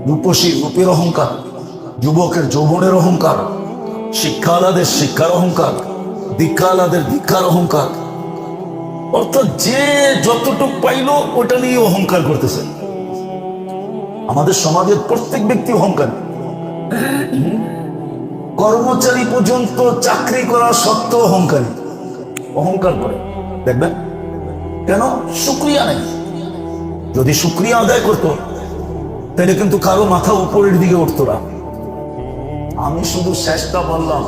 রূপসী রূপের অহংকার, যুবকের যৌবনের অহংকার, শিক্ষালাদের শিক্ষার অহংকার, দীক্ষালাদের দীক্ষার অহংকার। অর্থাৎ যে যতটুক পাইল ওটা নিয়ে অহংকার করতেছে। আমাদের সমাজের প্রত্যেক ব্যক্তি অহংকার। কর্মচারী পর্যন্ত চাকরি করা সত্ত্বেও অহংকারী, অহংকার করে। দেখবেন কেন? শুকরিয়া নেই। যদি শুকরিয়া আদায় করতো তাহলে কিন্তু কারো মাথা উপরের দিকে উঠতো না। আমি শুধু চেষ্টা বললাম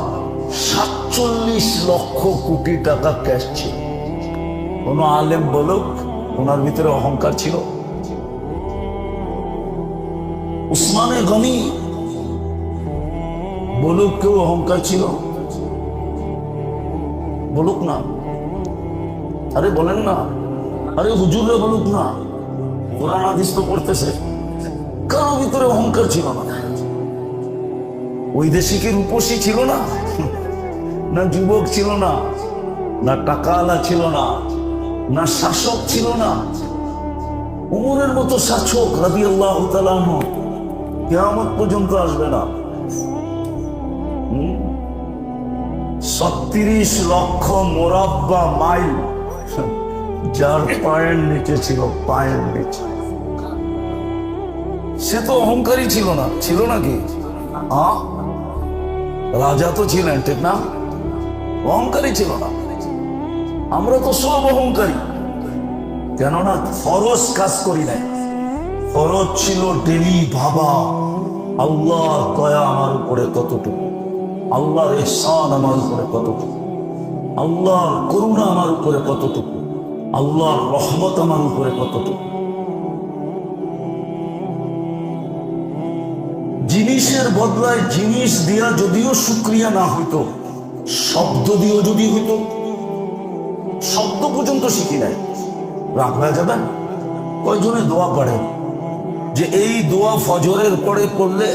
47 লক্ষ কোটি টাকা ক্যাশ ছিল। কোন আলেম বলুক ওনার ভিতরে অহংকার ছিল? উসমানে গনি বলুক কেউ অহংকার ছিল? বলুক না। আরে বলেন না। আরে হুজুররা বলুক না। কোরআন হাদিস তো পড়তেছে। কারো ভিতরে অহংকার ছিল না। ওই দেশে কি রূপসী ছিল না? না যুবক ছিল না, না টাকাওয়ালা ছিল না, না শাসক ছিল না। উমরের মতো শাসক রাদিয়াল্লাহু তাআলা আনহু কিয়ামত পর্যন্ত আসবে না। 36 লক্ষ মুরাব্বা মাইল যার পায়ের নিচে ছিল, পায়ের নিচে। সে তো অহংকারী ছিল না? ছিল নাকি? রাজা তো ছিলেন, ঠিক না? অহংকারী ছিল না। আমরা তো সব অহংকারী। কেননা ফরজ কাজ করি নাই। ফরজ ছিল ডেলি ভাবা, আল্লাহর দয়া আমার উপরে কতটুকু, আল্লাহর ইহসান আমার উপরে কতটুকু, আল্লাহর করুণা আমার উপরে কতটুকু, আল্লাহর রহমত আমার উপরে কতটুকু। জিনিসের বদলায় জিনিস দিয়া যদিও শুকরিয়া না হইতো, শব্দ দিয়েও যদি হইতো। শব্দ পর্যন্ত শিখি নাই। রাগ হয়ে যাবেন? কয়জনে দোয়া পড়েন যে এই দোয়া ফজরের পরে পড়লে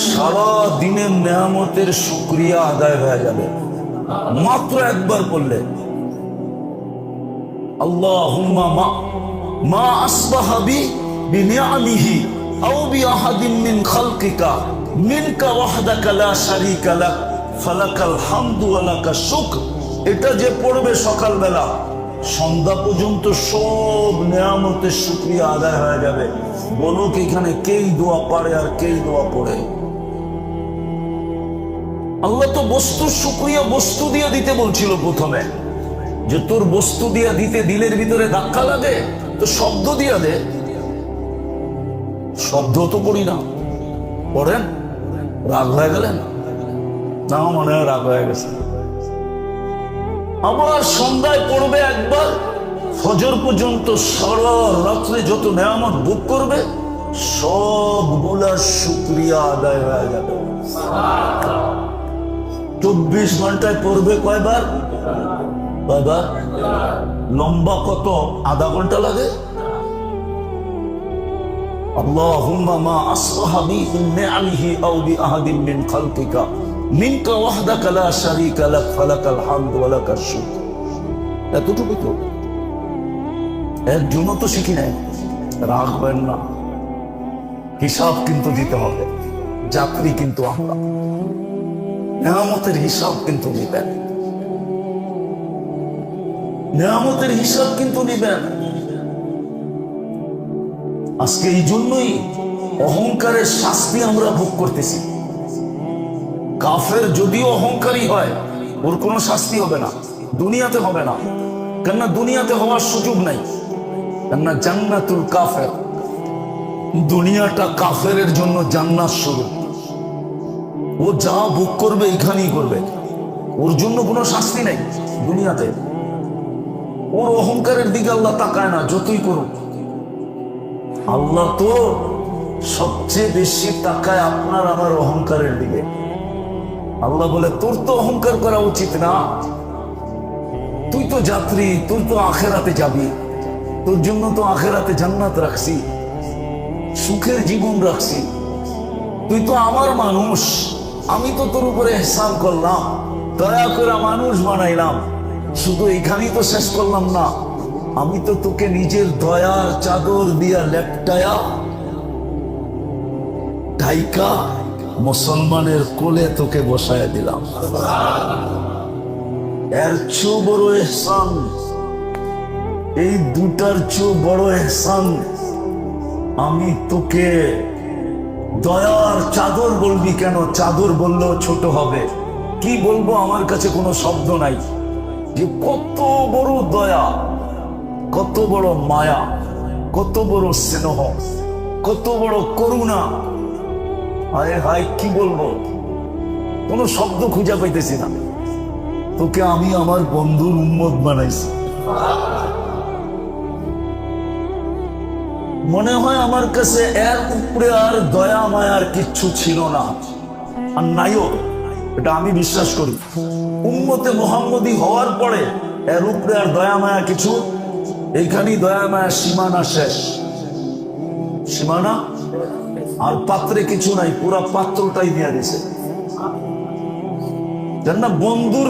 সারা দিনের নেয়ামতের শুকরিয়া আদায় হয়ে যাবে? মাত্র একবার পড়লে। আল্লাহুম্মা মা আসবাহা বিনিআমিহি আও বিআহাদিন মিন খালকিকা মিনকা ওয়াহদাকা লা শারীকা লাক ফালাকাল হামদু ওয়া লাকাশ শুকর। এটা যে পড়বে সকালবেলা সন্ধ্যা পর্যন্ত সব নেয়ামতের শুকরিয়া আদায় হয়ে যাবে। বলুক এখানে কেই দোয়া পারে আর কেই দোয়া পড়ে? আল্লাহ তো বস্তুর শুকরিয়া বস্তু দিয়ে দিতে বলছিল প্রথমে, যে তোর বস্তু দিয়া দিতে দিলের ভিতরে ধাক্কা লাগে তো শব্দ দিয়া দে। শব্দ তো পড়ি না। পড়েন? রাগ হয়ে গেলেন? না, মনে হয় রাগ হয়ে গেছে। আবার সন্ধ্যায় পড়বে একবার, ফজর পর্যন্ত সারা রাত্রে যত নেয়ামত ভোগ করবে সবগুলা শুকরিয়া আদায় হয়ে যাবে। 24 ঘন্টায় পড়বে কয়বার? কয়বার? লম্বা কত? আধা ঘন্টা লাগে। আল্লাহুম্মা মা আসবাহা বিনিআমিহি আও বিআহাদিন মিন খালকিকা মিনকা ওয়াহদাকা লা শারীকা লাক ফালাকাল হামদু ওয়া লাকাশ শুকর। এতটুকু তো। একজনও তো শিখি নাই। রাগ হবেন না। হিসাব কিন্তু দিতে হবে। যাত্রী কিন্তু আমরা। নেয়ামতের হিসাব কিন্তু নিবেন। নেয়ামতের হিসাব কিন্তু নিবেন। আজকে এই জন্যই অহংকারের শাস্তি আমরা ভোগ করতেছি। কাফের যদিও অহংকারী হয় ওর কোনো শাস্তি হবে না, দুনিয়াতে হবে না। কেননা দুনিয়াতে হওয়ার সুযোগ নাই। কেননা জান্নাতুল কাফের, দুনিয়াটা কাফেরের জন্য জান্নাত স্বরূপ। ও যা ভোগ করবে এখানেই করবে, ওর জন্য কোনো শাস্তি নাই দুনিয়াতে। ওর অহংকারের দিকে আল্লাহ তাকায় না, যতই করুক। আল্লাহ তো সবচেয়ে বেশি তাকায় আপনার আমার অহংকারের দিকে। আল্লাহ বলে তোর তো অহংকার করা উচিত না, তুই তো যাত্রী, তুই তো আখেরাতে যাবি, তোর জন্য তো আখেরাতে জান্নাত রাখছি, সুখের জীবন রাখছি। তুই তো আমার মানুষ, আমি তো তোর উপরে ইহসান করলাম, দয়া করে মানুষ বানাইলাম। শুধু এখানেই তো শেষ করলাম না, আমি তো তোকে নিজের দয়ার চাদর দিয়া লেপটায়া ধাইকা মুসলমানের কোলে তোকে বসায় দিলাম। এর চেয়েও বড় ইহসান, এই দুটার চেয়েও বড় ইহসান, আমি তোকে দয়ার চাদর বলবি কেন? চাদর বললেও ছোট হবে। কি বলবো, আমার কাছে কোনো শব্দ নাই। যে কত বড় দয়া, কত বড় মায়া, কত বড় স্নেহ, কত বড় করুণা। আরে হাই, কি বলবো, কোনো শব্দ খুঁজে পাইতেছি না। তোকে আমি আমার বন্ধুর উম্মত বানাইছি। মনে হয় আমার কাছে এর উপরে আর দয়া মায়ার কিচ্ছু ছিল না, আর নাইও। এটা আমি বিশ্বাস করি। উম্মতে মুহাম্মদী হওয়ার পরে এর উপরে আর দয়া মায়া কিছু, এইখানেই দয়া মায়া সীমানা শেষ। সীমানা আর পাত্রে কিছু নাই, পুরা পাত্রটাই দিয়ে দিছে। না, বন্ধুর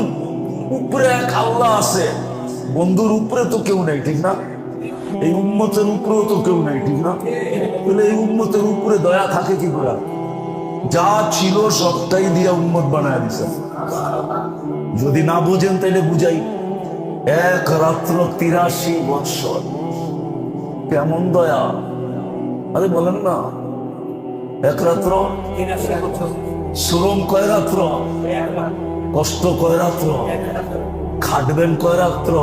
উপরে এক আল্লাহ আছে, বন্ধুর উপরে তো কেউ নেই, ঠিক না? এই উম্মতের উপরেও তো কেউ নেই, ঠিক না? তাহলে এই উম্মতের উপরে দয়া থাকে কি করে? যা ছিল সবটাই দিয়ে উম্মত বানায় দিছে। যদি না বুঝেন তাইলে বুঝাই। এক রাত্র ৮৩ বৎসর, কেমন দয়া! আরে বলেন না, এক রাত্র, শ্রম কয় রাত্র, কষ্ট কয় রাত্র, খাটবেন কয় রাত্র,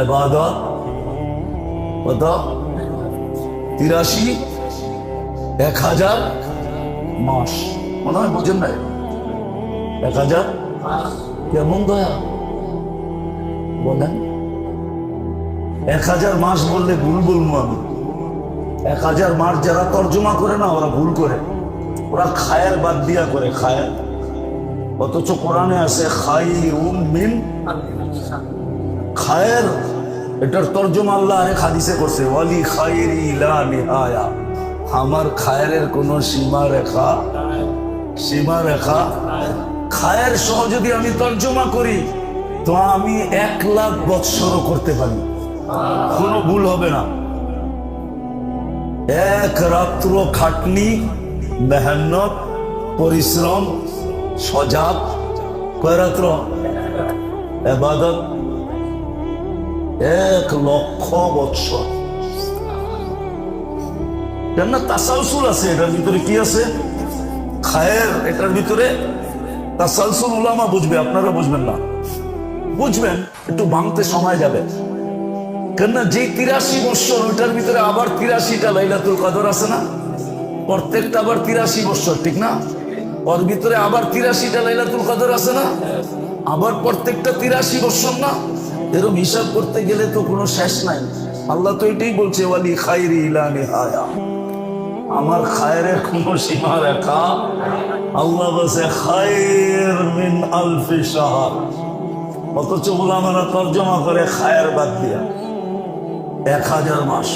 ইবাদত কত? ৮৩, ১০০০ মাস। মনে হয় বুঝেন নাই? ১০০০ কেমন দয়া বলেন? ১০০০ মাস বললে ভুল বলবো আমি। ১০০০ মাস যারা তর্জমা করে না, ওরা ভুল করে। ওরা খায়ের বাদ দিয়া করে, খায়ের। অথচ কোরআনে আছে খায়রুম মিন খায়ের। এটার তর্জমা আল্লাহ আরেক হাদিসে করছে, ওয়ালি খায়রি লা নিহায়া। আমার খায়ের কোনো সীমা রেখা। খায়ের সহ যদি আমি তর্জমা করি তো আমি ১,০০,০০০ বৎসরও করতে পারি, কোনো ভুল হবে না। এক রাত্র খাটনি, মেহনত, পরিশ্রম, সজাগ, কয় রাত্র? ইবাদত ১,০০,০০০ বৎসর। কেননা তাসালসুল আছে এটার ভিতরে। কি আছে? খায়ের। এটার ভিতরে তাসালসুল। উলামা বুঝবে, আপনারা বুঝবেন না। বুঝবেন, একটু ভাঙতে সময় যাবে। কেননা যে ৮৩ বৎসর, ওইটার ভিতরে আবার ৮৩টা লাইলাতুল কদর আছে না? প্রত্যেকটা আবার ৮৩ বৎসর, ঠিক না? ওর ভিতরে আবার ৮৩টা লাইলাতুল কদর আছে না? আবার প্রত্যেকটা ৮৩ বৎসর না? এরকম হিসাব করতে গেলে তো কোনো শেষ নাই। আল্লাহ তো এটাই বলছে, ওয়ালি খায়রি লা নিহায়া। আমার খায়ের কোনো সীমা রেখা। আল্লাহ বলছে খায়র মিন আলফি শাহর। অথচ উলামারা তর্জমা করে খায়ের বাদ দিয়া ১,০০০ মাস।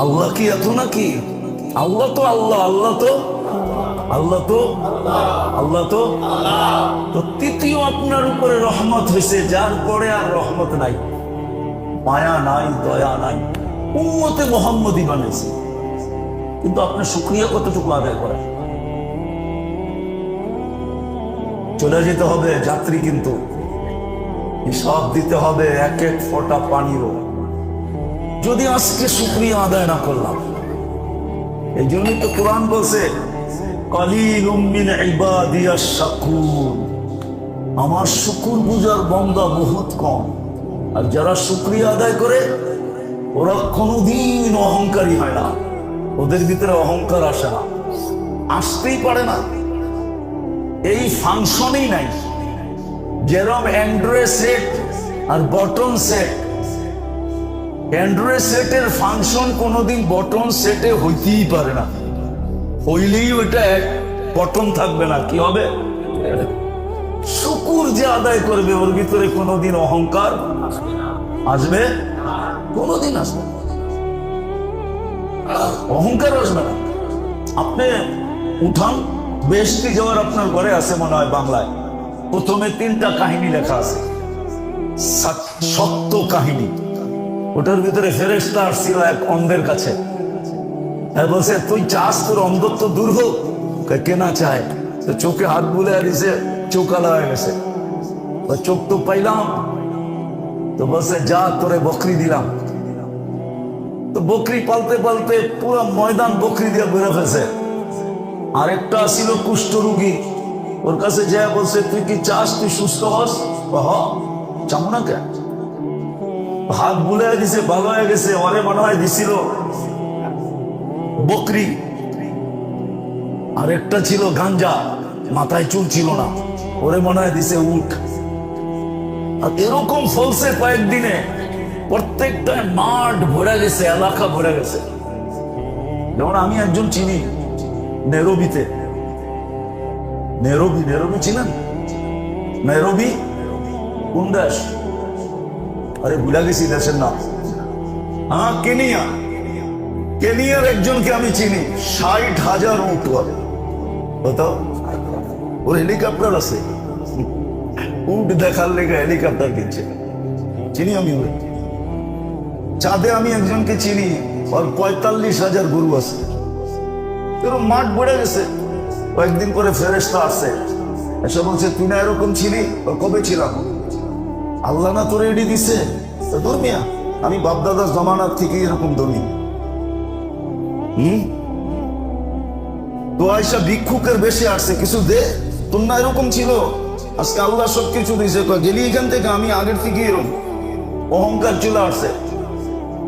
আল্লাহ কি এত নাকি? আল্লাহ তো আল্লাহ, আল্লাহ তো তৃতীয় আপনার উপরে রহমত হয়েছে, যার পরে আর রহমত নাই, মায়া নাই, দয়া নাই। উম্মতে মুহাম্মদী বানিয়েছে, কিন্তু আপনার শুকরিয়া কতটুকু আদায় করেন? চলে যেতে হবে যাত্রী, কিন্তু হিসাব দিতে হবে এক এক ফোঁটা পানিরও। যদি আজকে শুকরিয়া আদায় না করলাম, এই জন্যই তো কোরআন বলছে কালিলুম মিন ইবাদিয়াশ শাকুর। আমার শুকুর বুঝার বান্দা বহুত কম। আর যারা শুকরিয়া আদায় করে ওরা কোনোদিন অহংকারী হয় না। ওদের ভিতরে অহংকার আসে না, আসতেই পারে না। এই ফাংশনই নাই। যেরকম অ্যান্ড্রয়েড সেট আর বটন সেট, অ্যান্ড্রয়েড সেটের ফাংশন কোনোদিন বটন সেটে হইতেই পারে না। হইলেই ওইটা এক বটন থাকবে না। কি হবে? শুকুর যে আদায় করবে ওর ভিতরে কোনোদিন অহংকার আসবে? কোনোদিন আসবে না, অহংকার আসবে না। আপনি উঠান, বেহেশতে যাওয়ার আপনার ঘরে আছে মনে হয় বাংলায়, প্রথমে 3টা কাহিনী লেখা আছে, সত্য কাহিনী। ওটার ভিতরে ফেরেশতা আসছিল এক অন্ধের কাছে। বলছে তুই চাস তোর অন্ধত্ব দূর হোক? কেনা চায় তো চোখে হাত বুলে দিছে, চোখ আলা হয়ে গেছে। চোখ তো পাইলাম, তো বলছে যা তোরে বকরি দিলাম। তো বকরি পালতে পালতে পুরো ময়দান বকরি দিয়ে বেরো ফেলছে। আরেকটা ছিল কুষ্ঠ রোগী, ওর কাছে যা বলছে তুই কি চাস তুই সুস্থ হস? চামো না কেন? হাত বুলে দিছে, ভালো হয়ে গেছে। ওরে মনে হয় দিছিল বকরি। আরেকটা ছিল গাঞ্জা, মাথায় চুল ছিল না, ওরে মনে হয় দিছে উট। আর এরকম ফলছে কয়েকদিনে, প্রত্যেকটা মাঠ ভরে গেছে, এলাকা ভরে গেছে। যেমন আমি একজন চিনি নেরোবিতে, নেরোবি ছিলেন? নেরোবি কোন দেশ? আরে ভুলে গেছি দেশের নাম। হ্যাঁ, কেনিয়া। কেনিয়ার একজনকে আমি চিনি, 60,000 উট করে। ওর হেলিকপ্টার আছে, উট দেখার লেগে হেলিকপ্টার কিনছে। চিনি আমি ওর। চাঁদে আমি একজনকে চিনি, ওর 45,000 গরু আছে। এরকম মাঠ ভরে গেছে। কয়েকদিন পরে ফেরেশতা আসছে, এসে বলছে তুই না এরকম ছিলি? কবে ছিলাম? আল্লাহ না তোরে এডি দিছে? ধর্মিয়া আমি বাপদাদার জমানার থেকে এরকম ধর্মী। তো আয়সা ভিক্ষুকের বেশি আসছে, কিছু দে, তোর না এরকম ছিল, আজকে আল্লাহ সবকিছু দিছে। গেলি এখান থেকে, আমি আগের থেকে এরকম। অহংকার চলে আসছে।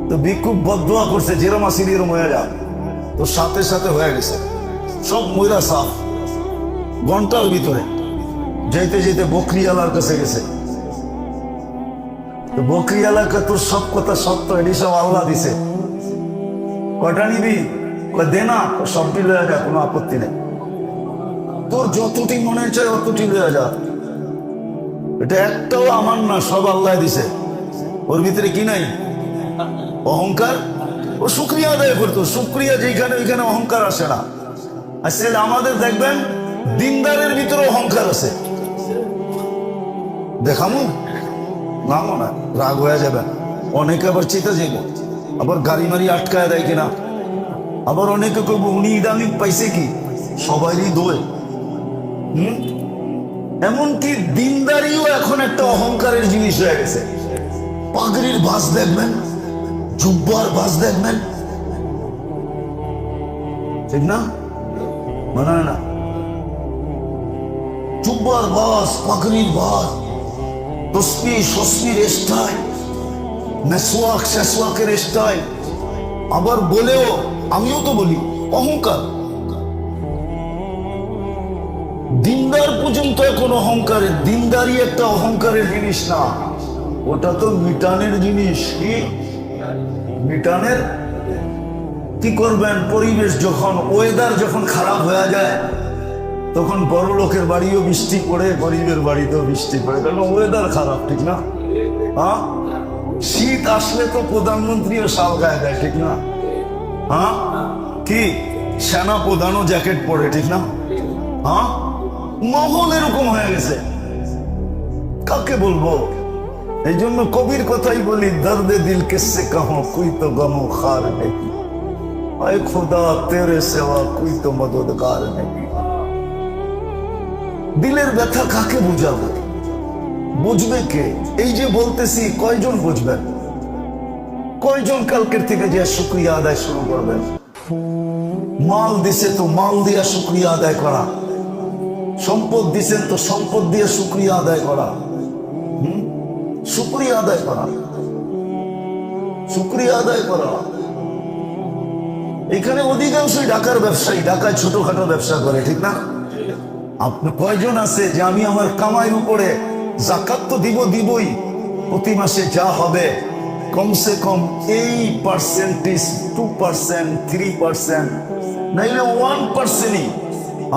তো ভিক্ষুক বদদোয়া করছে, যেরম আসিল এরম হয়ে যা। তো সাথে সাথে হয়ে গেছে, সব ময়রা সাফ। ঘন্টার ভিতরে যেতে যেতে বকরিওয়ালার কাছে গেছে। তো বকরিওয়ালাকে তোর সব কথা সত্য, এটি সব আল্লাহ দিছে। কয়টা নিবি? দে না, সবটি লয়ে যা, কোনো আপত্তি নেই। তোর যতটি মনে চায় অতটি লয়ে যা, এটা একটাও আমার না, সব আল্লাহ দিছে। ওর ভিতরে কি নাই? অহংকার। ও শুকরিয়া আদায় করতো। শুকরিয়া যেখানে ওইখানে অহংকার আসে না। আসলে আমাদের দেখবেন দিনদারের ভিতরে অহংকার আছে। দেখামু না, মনে রাগ হয়ে যাবে। অনেকে আবার চিতে যাইব, আবার গাড়ি মারি আটকায় দেয় কিনা। আবার অনেকে কইব উনি ইদানিং পাইছে কি, সবারই দোয়। এমনকি দিনদারিও এখন একটা অহংকারের জিনিস হয়ে গেছে। পাগড়ির ভাঁজ দেখবেন, জুব্বার ভাঁজ দেখবেন, ঠিক না? মনে হয় না? জুব্বার ভাঁজ, পাগড়ির ভাঁজ, তসবি সসবির স্টাইল, মেসওয়াক শেসওয়াকের স্টাইল। আবার বলেও, আমিও তো বলি, অহংকার। দিনদার পর্যন্ত এখন অহংকারের। দিনদারি একটা অহংকারের জিনিস না, ওটা তো মিটানের জিনিস। কি মিটানের? কি করবেন? পরিবেশ যখন, ওয়েদার যখন খারাপ হয়ে যায়, তখন বড় লোকের বাড়িও বৃষ্টি পড়ে, গরিবের বাড়িতেও বৃষ্টি পড়ে, কারণ ওয়েদার খারাপ, ঠিক না? হ্যাঁ, শীত আসলে তো প্রধানমন্ত্রীও শাল গায়ে দেয়, ঠিক না? হ্যাঁ, কি সেনা প্রধানও জ্যাকেট পরে, ঠিক না? হ্যাঁ, মহল এরকম হয়ে গেছে। কাকে বলবো? এই জন্য কবির কথাই বলি, দর্দে দিল কিসসে কাহো, কুই তো গমো খার নেই, আয় খুদা তেরে সেওয়া কুই তো মদদগার নেই। দিলের ব্যথা কাকে বুঝাবো? বুঝবে কে? এই যে বলতেছি, কয়জন বুঝবেন? কয়জন কালকের থেকে যে শুকরিয়া আদায় শুরু করবেন? মাল দিছে তো মাল দিয়া শুকরিয়া আদায় করা, সম্পদ দিছেন তো সম্পদ দিয়ে শুকরিয়া আদায় করা। শুকরিয়া আদায় করা, শুকরিয়া আদায় করা। এখানে অধিকাংশই ঢাকার ব্যবসায়ী, ঢাকায় ছোটখাটো ব্যবসা করে, ঠিক না? আপনি কয়জন আছে যে আমি আমার কামাইয়ের উপরে যাকাত তো দিবই, প্রতি মাসে যা হবে কমসে কম এই পার্সেন্টেজ, 2%, 3%, নাইলে 1%ই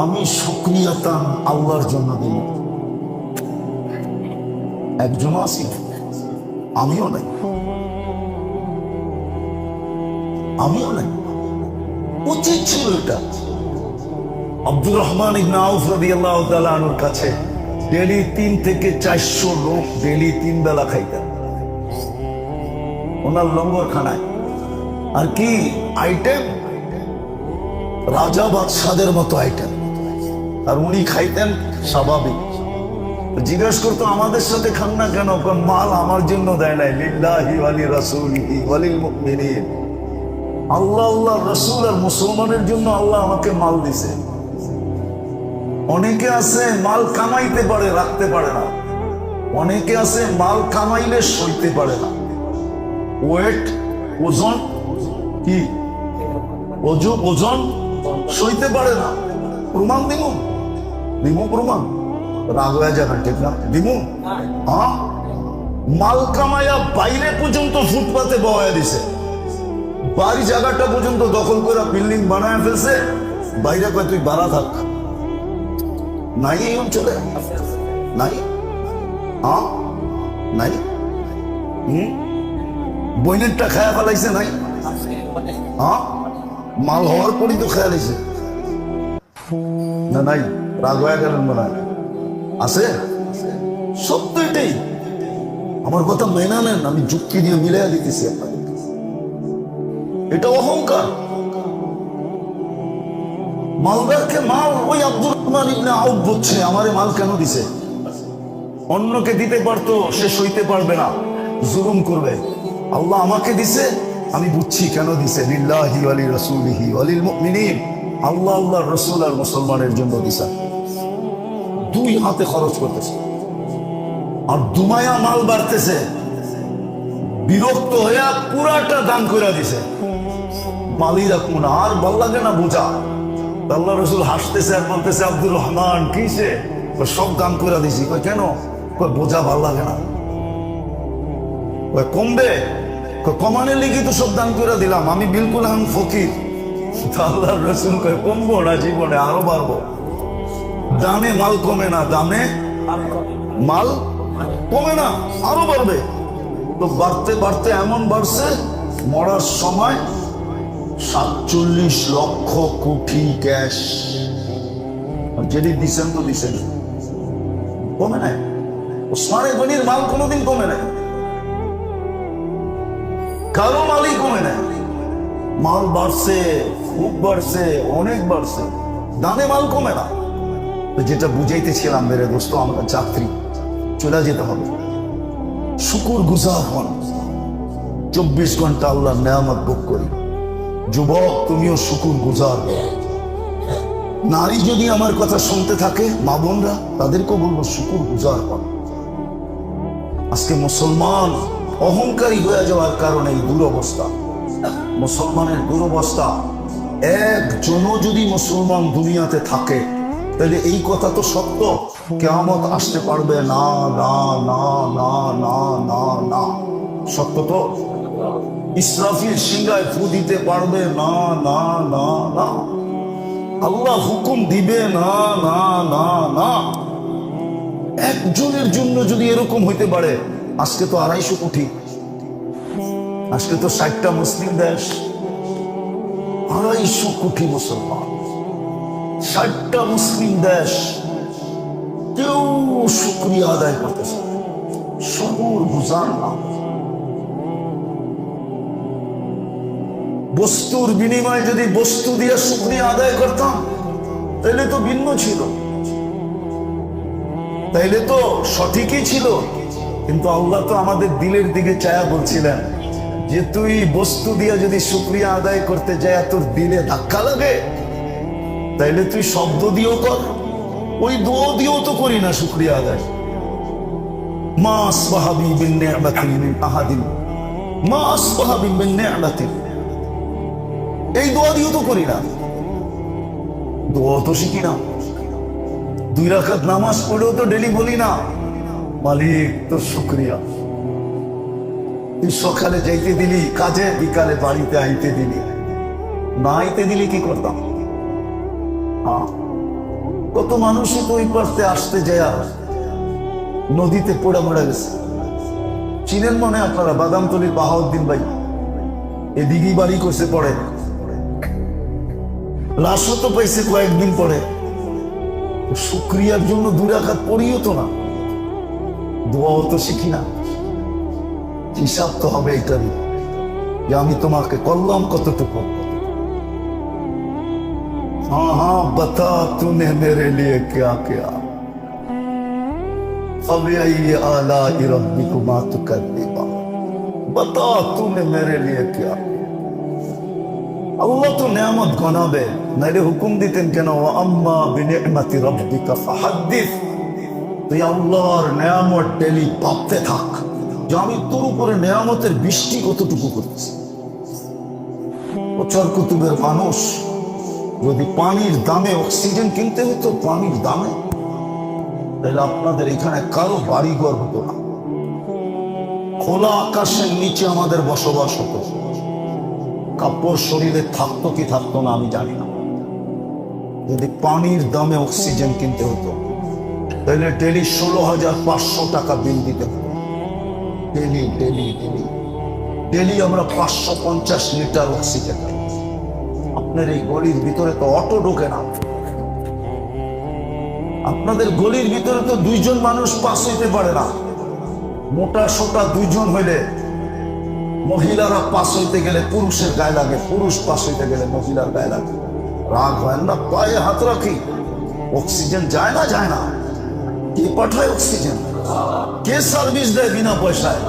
আমি শুকরিয়াতান আল্লাহর জন্য দিব? একজন আছি, আমিও নাই, আমিও নাই। উচিত ছিল এটা। আব্দুর রহমান ইবনে আউফ রাদিয়াল্লাহু তাআলা আনহুর কাছে ডেলি 3 থেকে 400 লোক ডেলি 3 বেলা খাইতেন ওনার লঙ্গর খানায়। আর কি আইটেম? রাজা বাদশাদের মতো আইটেম, আর উনি খাইতেন স্বাভাবিক। জিজ্ঞেস করতো আমাদের সাথে খান না কেন? মাল আমার জন্য দেয় নাই, লিল্লাহি ওয়ালি রাসূলিহি ওয়ালিল মুমিনিন। আল্লাহ আল্লাহ রাসূল আর মুসলমানের জন্য আল্লাহ আমাকে মাল দিছে। অনেকে আছে মাল কামাইতে পারে, রাখতে পারে না। অনেকে আছে মাল কামাইলে সইতে পারে না। ওয়েট, ওজন, কি ওজন সইতে পারে না। প্রমাণ দিমু প্রমাণ, রাগ হয়ে যাবেন, ঠিক না? দিমু, হ্যাঁ। মাল কামাইয়া বাইরে পর্যন্ত ফুটপাতে বয়া দিছে, বাড়ি জায়গাটা পর্যন্ত দখল করে বিল্ডিং বানায় ফেলছে। বাইরে কয় তুই বাড়া থাক। নাই এই অঞ্চলে? নাই, হ্যাঁ নাই। বইনেরটা খায়া ফেলাইছে, নাই? হ্যাঁ, মাল হওয়ার পরই তো খেয়াল হয়েছে না? নাই, রাগ হয়ে গেলেন মনে হয়। আছে, সত্য এটাই। আমার কথা মেনে নেন, আমি যুক্তি দিয়ে মিলাই দিতেছি আপনাদের। এটা অহংকার। মালদারকে মাল ওই আব্দুর রহমান ইবনে আউফ বুঝছে আমারে মাল কেন দিছে। অন্যকে দিতে পারতো, সে সইতে পারবে না, জুলুম করবে। আল্লাহ আমাকে দিছে, আমি বুঝছি কেন দিছে। লিল্লাহি ওয়ালি রাসূলিহি ওয়ালিল মুমিনিন। আল্লাহ আল্লাহর রাসূল আর মুসলমানের জন্য দিছে। দুই হাতে খরচ করতেছে, আর দুমায়া মাল বাড়তেছে। বিরক্ত হইয়া পুরাটা দান করে দিছে। মালই রাখবো না, আর ভাল লাগে না বোঝা। আল্লাহ রাসূল হাসতেছে আর বলতেছে, আব্দুর রহমান কিসে? সব দান করে দিছি। কেন? বোঝা ভাল লাগে না। কমবে? কমানের লিগে তো সব দান করে দিলাম, আমি বিলকুল এখন ফকির। আল্লাহ রাসূল কয় কমবো না জীবনে, আরো বাড়বো। দামে মাল কমে না, দামে মাল কমে না, আরো বাড়বে। তো বাড়তে বাড়তে এমন বাড়ছে, মরার সময় 47 লক্ষ কোটি ক্যাশ। যেটি দিচ্ছেন তো দিচ্ছেন, কমে নাই। ওসমানে গনির মাল কোনোদিন কমে নাই, কারো মালই কমে নাই। মাল বাড়ছে, খুব বাড়ছে, অনেক বাড়ছে, দামে মাল কমে না। যেটা বুঝাইতেছিলাম মেরে দোস্ত, আমরা যাত্রী, চলে যেতে হবে। শুকুর গুজার হন, 24 ঘন্টা আল্লাহর নেয়ামত ভোগ করি। যুবক, তুমিও শুকুর গুজার। নারী যদি আমার কথা শুনতে থাকে, মা বোনরা, তাদেরকেও বলবো শুকুর গুজার হন। আজকে মুসলমান অহংকারী হয়ে যাওয়ার কারণে এই দুরবস্থা। মুসলমানের দুরবস্থা। একজনও যদি মুসলমান দুনিয়াতে থাকে, তাহলে এই কথা তো সত্য, কিয়ামত আসতে পারবে না, না না না না না না। সত্য তো? ইসরাফিল সিংহায় ফু দিতে পারবে না, না না না। আল্লাহ হুকুম দিবে না, না না না। একজনের জন্য যদি এরকম হইতে পারে, আজকে তো 250 কোটি, আজকে তো 60টা মুসলিম দেশ, 250 কোটি মুসলমান, 60টা মুসলিম দেশ, কেউ শুকরিয়া আদায় করতেছে। শুকুর গুজার না। বস্তুর বিনিময়ে যদি বস্তু দিয়ে শুকরিয়া আদায় করতাম, তাইলে তো ভিন্ন ছিল, তাইলে তো সঠিকই ছিল। কিন্তু আল্লাহ তো আমাদের দিলের দিকে চায়া বলছিলেন যে তুই বস্তু দিয়ে যদি শুকরিয়া আদায় করতে যায়, তোর দিলে ধাক্কা লাগে, তাইলে তুই শব্দ দিয়েও কর, ওই দোয়া দিয়েও তো করি না শুকরিয়া আদায়। মা আসবাহাবি বিন নি'মাতিন মিন আহাদিন, মা আসবাহাবি বিন নি'মাতিন, এই দোয়া দিয়েও তো করি না। দোয়া তো শিখি না। 2 রাকাত নামাজ পড়েও তো ডেলি বলি না, মালিক তোর শুকরিয়া। তুই সকালে যাইতে দিলি কাজে, বিকালে বাড়িতে আইতে দিলি, না আইতে দিলি কি করতাম? কত মানুষই তো ওই পাশে আসতে যায় নদীতে পড়ে মরে গেছে। চিনেন মনে আপনারা বাদামতলির বাহাউদ্দিন ভাই, এদিকেই বাড়ি করছে, পড়ে লাশও তো পাইছে কয়েকদিন পরে। শুকরিয়ার জন্য 2 রাকাত পড়িও তো না, দোয়াও তো শিখি না। হিসাব তো হবে এটারই, যে আমি তোমাকে করলাম কতটুকু। हाँ हाँ बता तूने मेरे लिए क्या किया। फबिअय्यि आलाइ रब्बिकुमा तुकद्दिबान, बता तूने मेरे लिए क्या किया। আল্লাহ তো নেয়ামত গনাবে, নাইলে হুকুম দিতেন কেন? ওয়া আম্মা বিনি'মাতি রাব্বিকা ফাহাদ্দিস, তুই আল্লাহর নেয়ামত ডেলি ভাবতে থাক যে আমি তোর উপরে নেয়ামতের বৃষ্টি কতটুকু করতেছি। প্রচার কুতুবের মানুষ, যদি পানির দামে অক্সিজেন কিনতে হতো, পানির দামে, তাহলে আপনাদের এখানে কারো বাড়িঘর হতো না, খোলা আকাশের নিচে আমাদের বসবাস হতো। কাপড় শরীরে থাকতো কি থাকতো না আমি জানি না। যদি পানির দামে অক্সিজেন কিনতে হতো, তাহলে ডেলি 16,500 টাকা বিল দিতে হতো। ডেলি ডেলি ডেলি ডেলি আমরা 550 লিটার অক্সিজেন। আপনার এই গলির ভিতরে তো অটো ঢোকে না। আপনাদের গলির ভিতরে তো 2 জন মানুষ পাস হইতে পারে না। মোটা সোটা 2 জন হইলে মহিলারা পাস হইতে গেলে পুরুষের গায়ে লাগে, পুরুষ পাস হইতে গেলে মহিলার গায়ে লাগে। রাগ হয় না, পায়ে হাত রাখি। অক্সিজেন যায় না, যায় না। কে পাঠায় অক্সিজেন? কে সার্ভিস দেয় বিনা পয়সায়?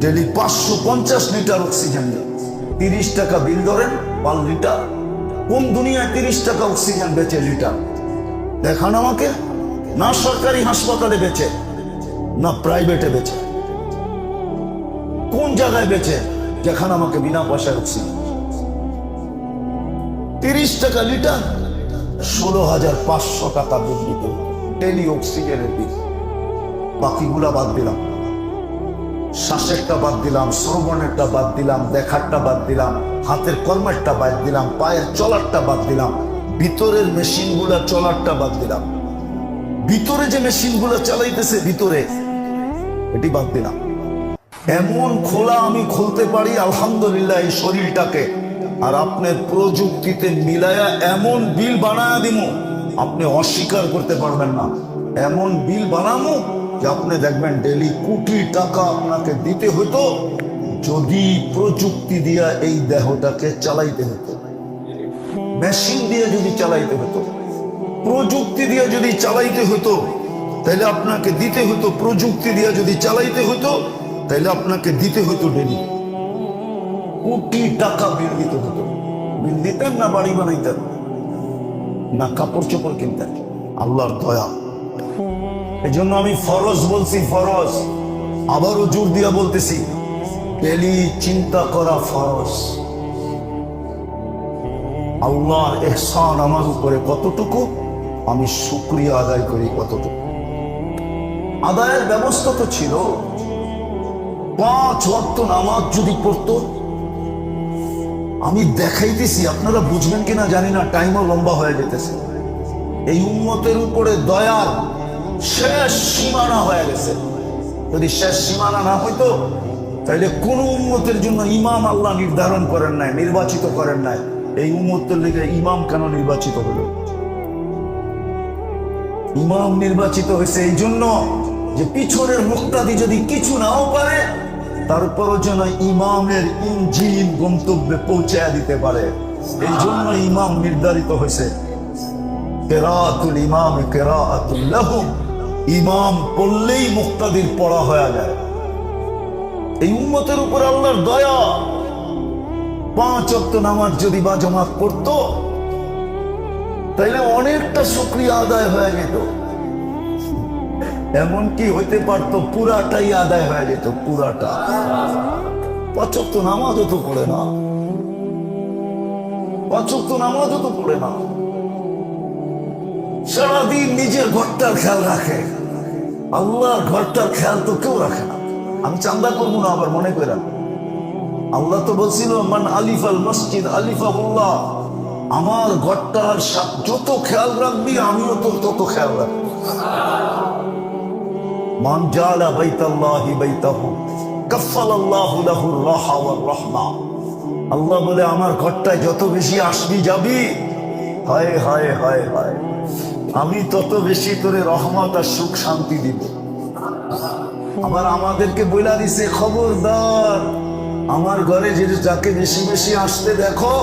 ডেলি 550 লিটার অক্সিজেন দেয়। 30 টাকা বিল ধরেন পার লিটার। কোন দুনিয়ায় 30 টাকা অক্সিজেন বেচে লিটার? দেখান আমাকে। না সরকারি হাসপাতালে বেচে, না প্রাইভেটে বেচে। কোন জায়গায় বেচে? দেখান আমাকে বিনা পয়সায় অক্সিজেন। 30 টাকা লিটার, 16,500 টাকা বিল দিতে ডেলি অক্সিজেনের বিল। বাকিগুলা বাদ দিলাম, শ্বাসেরটা বাদ দিলাম, শ্রবণেরটা বাদ দিলাম, দেখারটা বাদ দিলাম, হাতের কর্মেরটা বাদ দিলাম, পায়ের চলারটা বাদ দিলাম, ভিতরের মেশিনগুলা চলারটা বাদ দিলাম। ভিতরে যে মেশিনগুলা চালাইতেছে ভিতরে, এটি বাদ দিলাম। এমন খোলা আমি খুলতে পারি আলহামদুলিল্লাহ এই শরীরটাকে, আর আপনার প্রযুক্তিতে মিলায়া এমন বিল বানায়া দিব, আপনি অস্বীকার করতে পারবেন না। এমন বিল বানাবো যে আপনি দেখবেন ডেলি কোটি টাকা আপনাকে দিতে হতো যদি প্রযুক্তি দিয়া এই দেহটাকে চালাইতে হতো। মেশিন দিয়ে যদি চালাইতে হতো, প্রযুক্তি দিয়ে যদি চালাইতে হতো, তাহলে আপনাকে দিতে হতো। প্রযুক্তি দিয়ে যদি চালাইতে হতো, তাহলে আপনাকে দিতে হতো ডেলি কোটি টাকা বিল দিতে হতো। বিল দিতেন না বাড়ি বানাইতেন, না কাপড় চোপড় কিনতেন। আল্লাহর দয়া। এই জন্য আমি ফরজ বলছি, ফরজ। আবারও জোর দিয়া বলতেছি, ডেলি চিন্তা করা ফরজ। আল্লাহর ইহসান আমার উপরে কতটুকু, আমি শুকরিয়া আদায় করি কতটুকু। আদায়ের ব্যবস্থা তো ছিল। 5 ওয়াক্ত নামাজ যদি পড়তো, আমি দেখাইতেছি, আপনারা বুঝবেন কিনা জানি না, টাইমও লম্বা হয়ে যেতেছে। এই উম্মতের উপরে দয়ার শেষ সীমানা হয়ে গেছে। যদি শেষ সীমানা না হইতো, তাহলে কোন উম্মতের জন্য ইমাম আল্লাহ নির্ধারণ করেন নাই, নির্বাচিত করেন নাই। এই উম্মতের লেগে ইমাম কেন নির্বাচিত হলো? ইমাম নির্বাচিত হয়েছে এই জন্য যে পিছনের মুক্তাদি যদি কিছু নাও পারে, তারপরও যেন ইমামের ইঞ্জিন গন্তব্যে পৌঁছায় দিতে পারে। এই জন্য ইমাম নির্ধারিত হয়েছে। কেরাতুল ইমাম কেরাতুল লাহুম, ইমাম পড়লেই মুক্তাদির পড়া হয়ে যায়। এই উম্মতের উপর আল্লাহর দয়া। 5 ওয়াক্ত নামাজ যদি বা জামাত পড়তো, তাইলে অনেকটা শুকরিয়া আদায় হয়ে যেত। এমন কি হইতে পারতো পুরাটাই আদায় হয়ে যেত, পুরাটা। 5 ওয়াক্ত নামাজও তো পড়ে না, 5 ওয়াক্ত নামাজও তো পড়ে না। সারাদিন নিজের ঘরটার খেয়াল রাখে, আল্লাহর ঘরটার খেয়াল তো কেউ রাখে না। আমি চান্দা করবো না আবার মনে করেন। আল্লাহ তো বলছিল, মান আলিফাল মসজিদ আলিফাহুল্লাহ, আমার ঘরটার যত খেয়াল রাখবি আমিও তোর তত খেয়াল রাখবো। মান জাআলা বাইতাল্লাহি বাইতাহু কাফফালাল্লাহু লাহুর রাহা ওয়ার রাহমা। আল্লাহ বলে, আমার ঘরটায় যত বেশি আসবি যাবি, হায় হায় হায় হায়, আমি তত বেশি তোরে রহমত আর সুখ শান্তি দিব। আবার আমাদেরকে বইলা দিছে, খবরদার আমার ঘরে যাকে বেশি বেশি আসতে দেখো,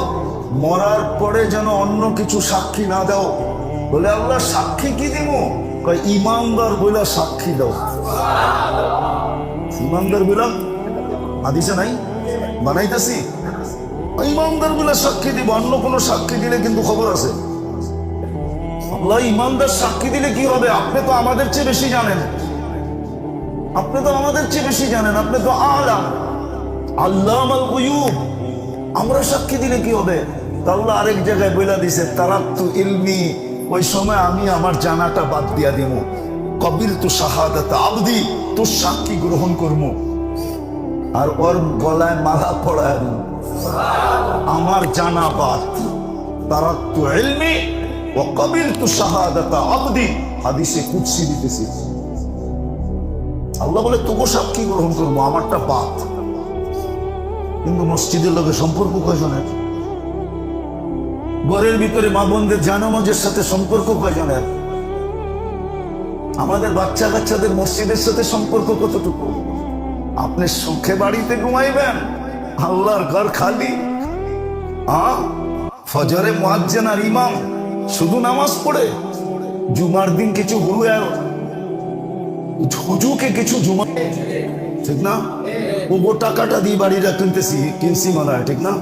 মরার পরে যেন অন্য কিছু সাক্ষী না দাও। বলে আল্লাহ সাক্ষী কি দিব? কয় ইমানদার বলে সাক্ষী দাও। ইমানদার বলে হাদিসে নাই, বানাইতেছি। ইমানদার বলে সাক্ষী দিব, অন্য কোনো সাক্ষী দিলে কিন্তু খবর আছে। আল্লাহ ইমানদার সাক্ষী দিলে কি হবে? আপনি তো আমাদের চেয়ে বেশি জানেন, আপনি তো আমাদের চেয়ে বেশি জানেন, আপনি তো আলাম আল্লামাল গুয়ুব। আমরা সাক্ষী দিলে কি হবে? আল্লাহ আরেক জায়গায় বইলা দিছে তারাক্তু ইলমি, ওই সময় আমি আমার জানাটা বাদ দিয়া দিব। কবিল তু শাহাদাত আবদি, তোর সাক্ষী গ্রহণ করব আর ওর গলায় মালা পড়ায় দিব। আমার জানা বাদ। তারাক্তু ইলমি ও কবিল তু শাহাদাত আবদি, হাদিসে কুদসি দিতেছি। আল্লাহ বলে তোকে সাক্ষী গ্রহণ করবো, আমারটা বাদ। কিন্তু মসজিদের লোকের সম্পর্ক কয়জনের? ঘরের ভিতরে মা বোনদের জানামাজের সাথে সম্পর্ক কয়জনের? আমাদের বাচ্চা কাচ্চাদের মসজিদের সাথে সম্পর্ক কতটুকু? আপনি সুখে বাড়িতে ঘুমাইবেন, আল্লাহর ঘর খালি। ফজরে মুয়াজ্জিন আর ইমাম শুধু নামাজ পড়ে, জুমার দিন কিছু হুজুকে কিছু জুমা, ঠিক না? ওগো টাকাটা দিয়ে বাড়িটা কিনছি মনে হয়, ঠিক না?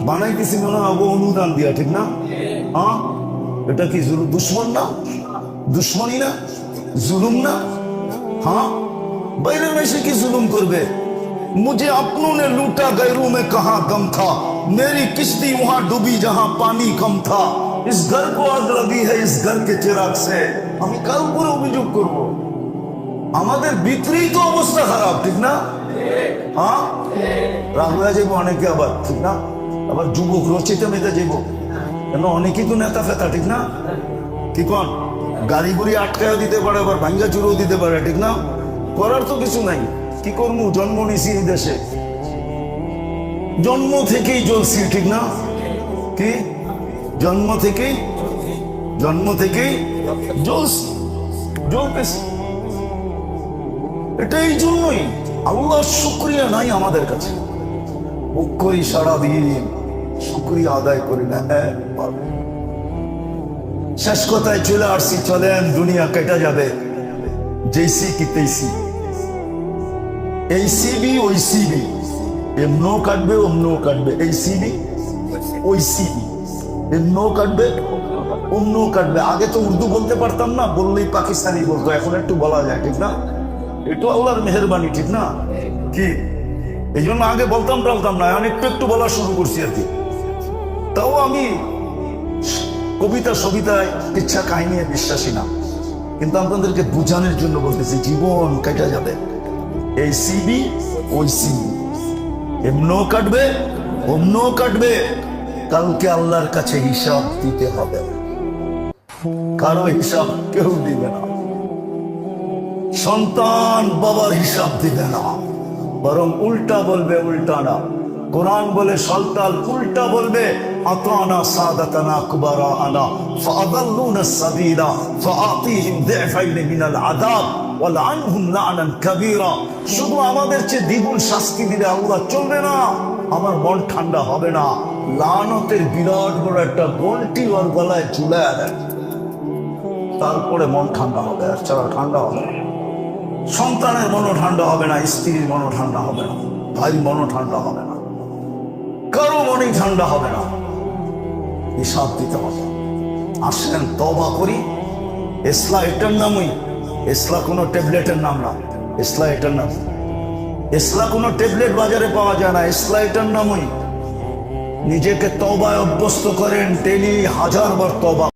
বানাইতেছি মনে হয় ওগো অনুদান দিয়া, ঠিক না? এটা কি দুশ্মন না? দুশ্মনী না? জুলুম না? বাইরে এসে কি জুলুম করবে? मुझे अपनों ने लूटा गैरों में कहां गम था, मेरी किश्ती वहां डूबी जहां पानी कम था, इस घर को आग लगी है इस घर के चिराग से। আমি কার উপরে অভিযোগ করব? আমাদের ভিতরেই তো অবস্থা খারাপ, ঠিক না? রাগ হয়ে যাবো অনেকে আবার, ঠিক না? আবার যুবক রচিতে মেতে যাবো, কেন অনেকেই তো নেতা ফেতা, ঠিক না? কি কন গাড়ি গুড়ি আটকায় দিতে পারে, আবার ভাঙ্গা চুরও দিতে পারে, ঠিক না? করার তো কিছু নাই। কি করবো? জন্ম নিছি এই দেশে, জন্ম থেকেই জ্বলছি, ঠিক না? কি জন্ম থেকেই জ্বলতেছি। এটা এই জন্যই আল্লাহর শুকরিয়া নাই আমাদের কাছে। বুক করি সারাদিন, শুকরিয়া আদায় করি না। শেষ কথায় চলে আসছি, চলেন দুনিয়া কেটে যাবে, যেইসি কি তেইসি। এই সিবি ওই সিবি, এমনও কাটবে অমনও কাটবে। এই সিবি ওই সিবি, এমনও কাটবে অমনও কাটবে। আগে তো উর্দু বলতে পারতাম না, বললেই পাকিস্তানি বলতো, এখন একটু বলা যায়, ঠিক না? এটা আল্লাহর মেহেরবানি, ঠিক না? কি এই জন্য আগে বলতাম না, এখন একটু বলা শুরু করছি আর কি। তাও আমি কবিতা সবিতায় ইচ্ছা কাহিনী বিশ্বাসী না, কিন্তু আপনাদেরকে বোঝানোর জন্য বলতেছি, জীবন কেটে যাবে। এই সিবি ওই সিবি, এমনও কাটবে অমনও কাটবে। কালকে আল্লাহর কাছে হিসাব দিতে হবে, কারো হিসাব কেউ দিবে না। সন্তান বাবার হিসাব দিবে না, বরং উল্টা বলবে, উল্টা না। কোরআন বলে সন্তান উল্টা বলবে, আতানা সাদাতানা কুবারানা ফাআদাল্লুনা সাবিলা ফাআতিহিম যিফাইন মিনাল আযাব ওয়ালআনহুম লা'নান কাবীরা। শুধু আমাদের চেয়ে দ্বিগুণ শাস্তি দিলে আল্লাহ চলবে না, আমার মন ঠান্ডা হবে না। লানতের বিরাট বড় একটা গন্টি ওর গলায় ঝুলায় দেন, তারপরে মন ঠান্ডা হবে, আর ছাড়া ঠান্ডা হবে না। সন্তানের মনও ঠান্ডা হবে না, স্ত্রীর মনও ঠান্ডা হবে না, ভাই মনও ঠান্ডা হবে না, কারো মনেই ঠান্ডা হবে না। হিসাব দিতে হবে। আসেন তওবা করি। ইসলাম এটার নামই, ইসলাম কোনো ট্যাবলেটের নাম না। ইসলাম এটার নাম, ইসলাম কোনো ট্যাবলেট বাজারে পাওয়া যায় না। ইসলাম এটার নামই। নিজেকে তওবায় অভ্যস্ত করেন, ডেলি 1000 বার তওবা।